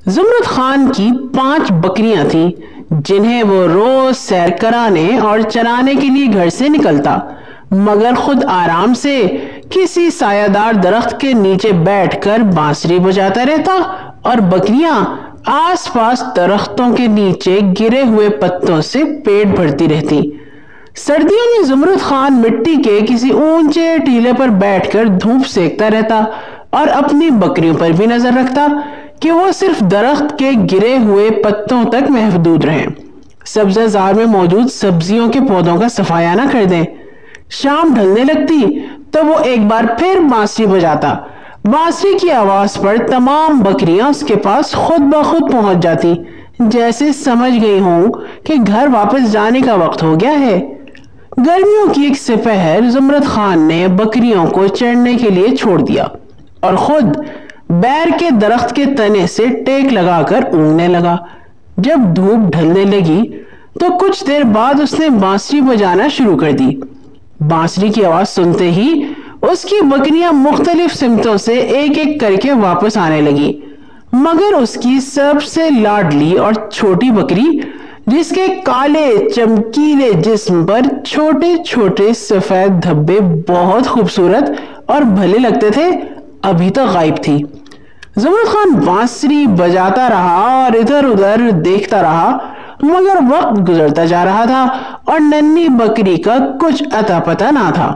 زمرد خان کی 5 بکریاں تھیں جنہیں وہ روز سیر کرانے اور چرانے کے لیے گھر سے نکلتا، مگر خود آرام سے کسی سایہ دار درخت کے نیچے بیٹھ کر بانسری بجاتا رہتا اور بکریاں آس پاس درختوں کے نیچے گرے ہوئے پتوں سے پیٹ بھرتی رہتی۔ سردیوں میں زمرد خان مٹی کے کسی اونچے ٹیلے پر بیٹھ کر دھوپ سیکتا رہتا اور اپنی بکریوں پر بھی نظر رکھتا کہ وہ صرف درخت کے گرے ہوئے پتوں تک محدود رہیں، سبزہ زار میں موجود سبزیوں کے پودوں کا صفایا نہ کر دیں۔ شام ڈھلنے لگتی تو وہ ایک بار پھر بانسری بجاتا۔ بانسری کی آواز پر تمام بکریاں اس کے پاس خود بخود پہنچ جاتی، جیسے سمجھ گئی ہوں کہ گھر واپس جانے کا وقت ہو گیا ہے۔ گرمیوں کی ایک سپہر زمرد خان نے بکریوں کو چرنے کے لیے چھوڑ دیا اور خود بیر کے درخت کے تنے سے ٹیک لگا کر اونگنے لگا۔ جب دھوپ ڈھلنے لگی تو کچھ دیر بعد اس نے بانسری بجانا شروع کر دی۔ بانسری کی آواز سنتے ہی اس کی بکریاں مختلف سمتوں سے ایک ایک کر کے واپس آنے لگی، مگر اس کی سب سے لاڈلی اور چھوٹی بکری، جس کے کالے چمکیلے جسم پر چھوٹے چھوٹے سفید دھبے بہت خوبصورت اور بھلے لگتے تھے، ابھی تک غائب تھی۔ زمرد خان بانسری بجاتا رہا اور ادھر ادھر دیکھتا رہا، مگر وقت گزرتا جا رہا تھا اور ننھی بکری کا کچھ اتا پتا نہ تھا۔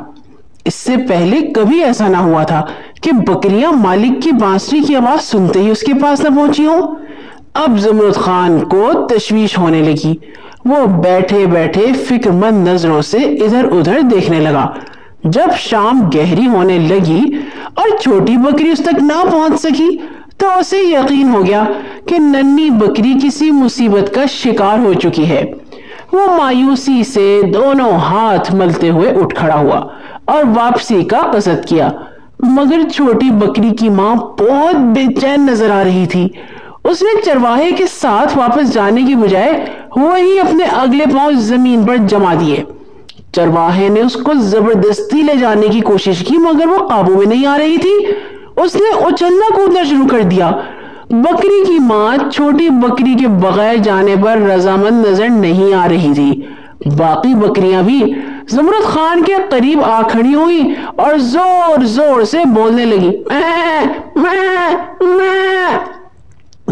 اس سے پہلے کبھی ایسا نہ ہوا تھا کہ بکریاں مالک کی بانسری کی آواز سنتے ہی اس کے پاس نہ پہنچی ہوں۔ اب زمرد خان کو تشویش ہونے لگی۔ وہ بیٹھے بیٹھے فکر مند نظروں سے ادھر ادھر دیکھنے لگا۔ جب شام گہری ہونے لگی اور چھوٹی بکری اس تک نہ پہنچ سکی تو اسے یقین ہو گیا کہ ننھی بکری کسی مصیبت کا شکار ہو چکی ہے۔ وہ مایوسی سے دونوں ہاتھ ملتے ہوئے اٹھ کھڑا ہوا اور واپسی کا قصد کیا، مگر چھوٹی بکری کی ماں بہت بے چین نظر آ رہی تھی۔ اس نے چرواہے کے ساتھ واپس جانے کی بجائے وہی اپنے اگلے پاؤں زمین پر جما دیے۔ چرواہے نے اس کو زبردستی لے جانے کی کوشش کی، مگر وہ قابو میں نہیں آ رہی تھی۔ اس نے اچھلنا کودنا شروع کر دیا۔ بکری کی ماں چھوٹی بکری کے بغیر جانے پر رضامند نظر نہیں آ رہی تھی۔ باقی بکریاں بھی زمرد خان کے قریب آ کھڑی ہوئی اور زور زور سے بولنے لگی۔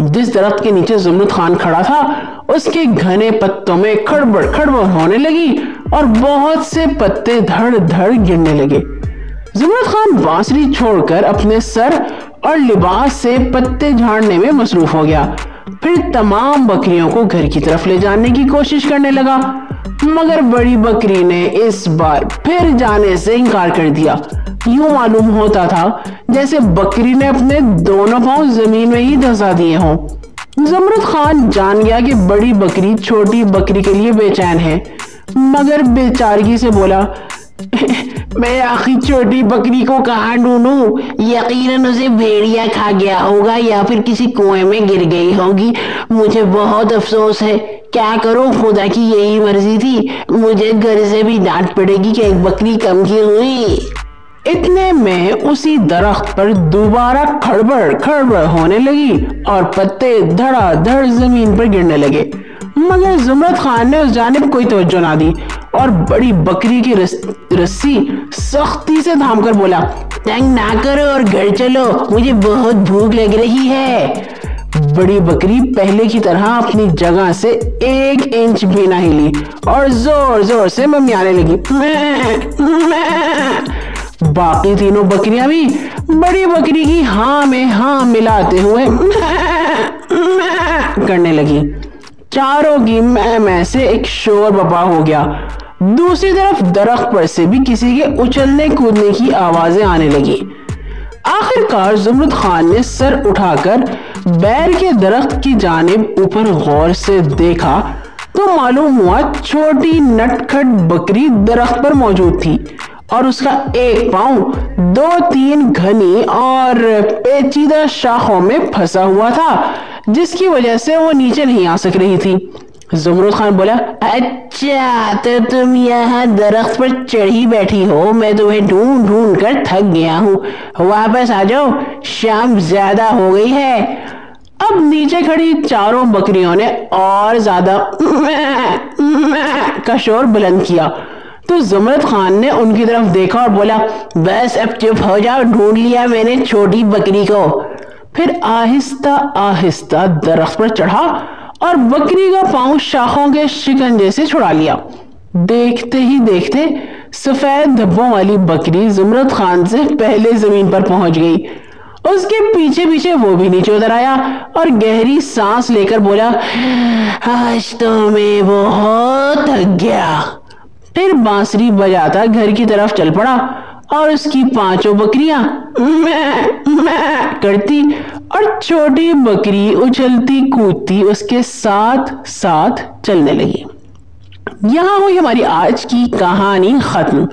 جس درخت کے نیچے زمرد خان کھڑا تھا اس کے گھنے پتوں میں کھڑبڑ کھڑبڑ ہونے لگی اور بہت سے پتے دھڑ دھڑ گرنے لگے۔ زمرد خان بانسری چھوڑ کر اپنے سر اور لباس سے پتے جھاڑنے میں مصروف ہو گیا، پھر تمام بکریوں کو گھر کی طرف لے جانے کی کوشش کرنے لگا، مگر بڑی بکری نے اس بار پھر جانے سے انکار کر دیا۔ یوں معلوم ہوتا تھا جیسے بکری نے اپنے دونوں پاؤں زمین میں ہی دھسا دیے ہوں۔ زمرد خان جان گیا کہ بڑی بکری چھوٹی بکری کے لیے بے چین ہے، مگر بیچارگی سے بولا، میں آخر چھوٹی بکری کو کہاں ڈھونڈوں؟ یقیناً اسے بھیڑیا کھا گیا ہوگا یا پھر کسی کنویں میں گر گئی ہوگی۔ مجھے بہت افسوس ہے، کیا کروں، خدا کی یہی مرضی تھی، مجھے گھر سے بھی ڈانٹ پڑے گی کہ ایک بکری کم کی ہوئی۔ اتنے میں اسی درخت پر دوبارہ کھڑبڑ کھڑبڑ ہونے لگی اور پتے دھڑا دھڑ زمین پر گرنے لگے، مگر زمرد خان نے اس جانب کوئی توجہ نہ دی اور بڑی بکری کی رسی سختی سے تھام کر بولا، تنگ نہ کرو اور گھر چلو، مجھے بہت بھوک لگ رہی ہے۔ بڑی بکری پہلے کی طرح اپنی جگہ سے 1 انچ بھی نہ ہلی اور زور زور سے ممیانے لگی۔ باقی تینوں بکریاں بھی بڑی بکری کی ہاں میں ہاں ملاتے ہوئے کرنے لگی۔ چاروں کی میں سے ایک شور بپا ہو گیا۔ دوسری طرف درخت پر سے بھی کسی کے اچھلنے کودنے کی آوازیں آنے لگی۔ آخر کار زمرد خان نے سر اٹھا کر بیر کے درخت کی جانب اوپر غور سے دیکھا تو معلوم ہوا چھوٹی نٹ کھٹ بکری درخت پر موجود تھی اور اس کا ایک پاؤں 2-3 گھنی اور پیچیدہ شاخوں میں پھنسا ہوا تھا، جس کی وجہ سے وہ نیچے نہیں آ سک رہی تھی۔ زمرد خان بولا، اچھا تو تم یہاں درخت پر چڑھی بیٹھی ہو، میں تمہیں ڈھونڈ ڈھونڈ کر تھک گیا ہوں، واپس آ جاؤ، شام زیادہ ہو گئی ہے۔ اب نیچے کھڑی چاروں بکریوں نے اور زیادہ کا شور بلند کیا تو زمرد خان نے ان کی طرف دیکھا اور بولا بس اب چپ ہو جاؤ، ڈھونڈ لیا میں نے چھوٹی بکری کو۔ پھر آہستہ آہستہ درخت پر چڑھا اور بکری کا پاؤں شاخوں کے شکنجے سے چھڑا لیا۔ دیکھتے ہی دیکھتے سفید دھبوں والی بکری زمرد خان سے پہلے زمین پر پہنچ گئی۔ اس کے پیچھے پیچھے وہ بھی نیچے اتر آیا اور گہری سانس لے کر بولا آج تو میں بہت تھک گیا۔ پھر بانسری بجاتا گھر کی طرف چل پڑا اور اس کی پانچوں بکریاں کرتی اور چھوٹی بکری اچھلتی کودتی اس کے ساتھ ساتھ چلنے لگی۔ یہاں ہوئی ہماری آج کی کہانی ختم۔